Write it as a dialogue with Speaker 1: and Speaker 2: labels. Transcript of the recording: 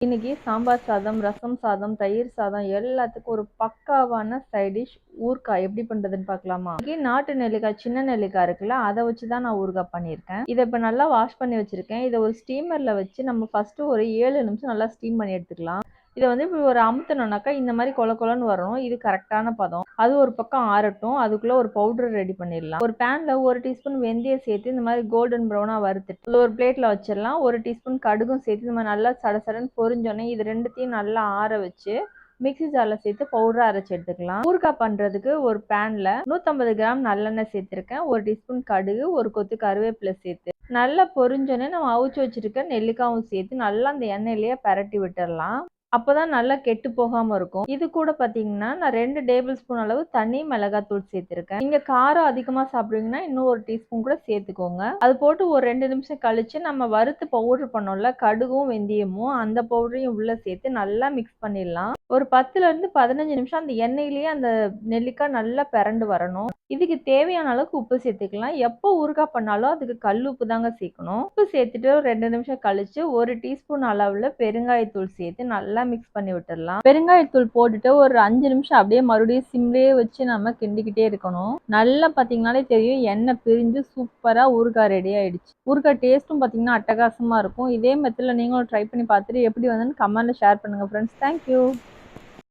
Speaker 1: இன்னைக்கு சாம்பார் சாதம், ரசம் சாதம், தயிர் சாதம் எல்லாத்துக்கும் ஒரு பக்காவான சைட் டிஷ் ஊறுகாய் எப்படி பண்றதுன்னு பார்க்கலாமா? இன்னைக்கு நாட்டு நெல்லிக்காய், சின்ன நெல்லிக்காய் இருக்குல்ல, அதை வச்சு தான் நான் ஊறுகாய் பண்ணியிருக்கேன். இதை இப்போ நல்லா வாஷ் பண்ணி வச்சிருக்கேன். இதை ஒரு ஸ்டீமர்ல வச்சு நம்ம ஃபர்ஸ்ட் ஒரு 7 நிமிஷம் நல்லா ஸ்டீம் பண்ணி எடுத்துக்கலாம். இதை வந்து இப்படி ஒரு அமுத்தினோம்னாக்கா இந்த மாதிரி கொல கொலன்னு வரணும். இது கரெக்டான பதம். அது ஒரு பக்கம் ஆறட்டும். அதுக்குள்ள ஒரு பவுடர் ரெடி பண்ணிடலாம். ஒரு பேன்ல 1 டீஸ்பூன் வெந்தயம் சேர்த்து இந்த மாதிரி கோல்டன் ப்ரௌனா வறுத்துட்டு ஒரு பிளேட்ல வச்சிடலாம். 1 டீஸ்பூன் கடுகும் சேர்த்து இந்த மாதிரி நல்லா சடசடன்னு பொரிஞ்சோடனே இது ரெண்டுத்தையும் நல்லா ஆற வச்சு மிக்ஸி ஜார்ல சேர்த்து பவுடரா அரைச்சு எடுத்துக்கலாம். ஊறுகாய் பண்றதுக்கு ஒரு பேன்ல 150 கிராம் நல்லெண்ணெய் சேர்த்திருக்கேன். 1 டீஸ்பூன் கடுகு, ஒரு கொத்து கருவேப்பிலை சேர்த்து நல்லா பொரிஞ்சோடனே நம்ம அவிச்சு வச்சிருக்க நெல்லிக்காயும் சேர்த்து நல்லா அந்த எண்ணெயிலேயே பரட்டி விட்டுடலாம். அப்பதான் நல்லா கெட்டு போகாம இருக்கும். இது கூட பாத்தீங்கன்னா நான் 2 டேபிள் ஸ்பூன் அளவு தனி மிளகாத்தூள் சேர்த்திருக்கேன். நீங்க காரம் அதிகமா சாப்பிடுவீங்கன்னா இன்னும் 1 டீஸ்பூன் கூட சேர்த்துக்கோங்க. அது போட்டு ஒரு 2 நிமிஷம் கழிச்சு நம்ம வறுத்து பவுடர் பண்ணோம்ல, கடுகும் வெந்தயமும், அந்த பவுடரையும் உள்ள சேர்த்து நல்லா மிக்ஸ் பண்ணிடலாம். ஒரு 10ல இருந்து 15 நிமிஷம் அந்த எண்ணெயிலேயே அந்த நெல்லிக்காய் நல்லா பிரண்டு வரணும். இதுக்கு தேவையான அளவுக்கு உப்பு சேர்த்துக்கலாம். எப்போ ஊறுகாய் பண்ணாலும் அதுக்கு கல் உப்பு தாங்க சேர்க்கணும். உப்பு சேர்த்துட்டு ஒரு 2 நிமிஷம் கழிச்சு 1 டீஸ்பூன் அளவுல பெருங்காயத்தூள் சேர்த்து நல்லா மிக்ஸ் பண்ணி விட்டுடலாம். பெருங்காயத்தூள் போட்டுட்டு ஒரு 5 நிமிஷம் அப்படியே மறுபடியும் சிம்லயே வச்சு நம்ம கிண்டிக்கிட்டே இருக்கணும். நல்லா பாத்தீங்கன்னாலே தெரியும் எண்ணெய் பிரிஞ்சு சூப்பரா ஊறுகாய் ரெடி ஆயிடுச்சு. ஊறுகாய் டேஸ்ட்டும் பாத்தீங்கன்னா அட்டகாசமா இருக்கும். இதே மெத்தட்ல நீங்களும் ட்ரை பண்ணி பார்த்துட்டு எப்படி வந்துன்னு கமெண்ட்ல ஷேர் பண்ணுங்க ஃப்ரெண்ட்ஸ். தேங்க்யூ.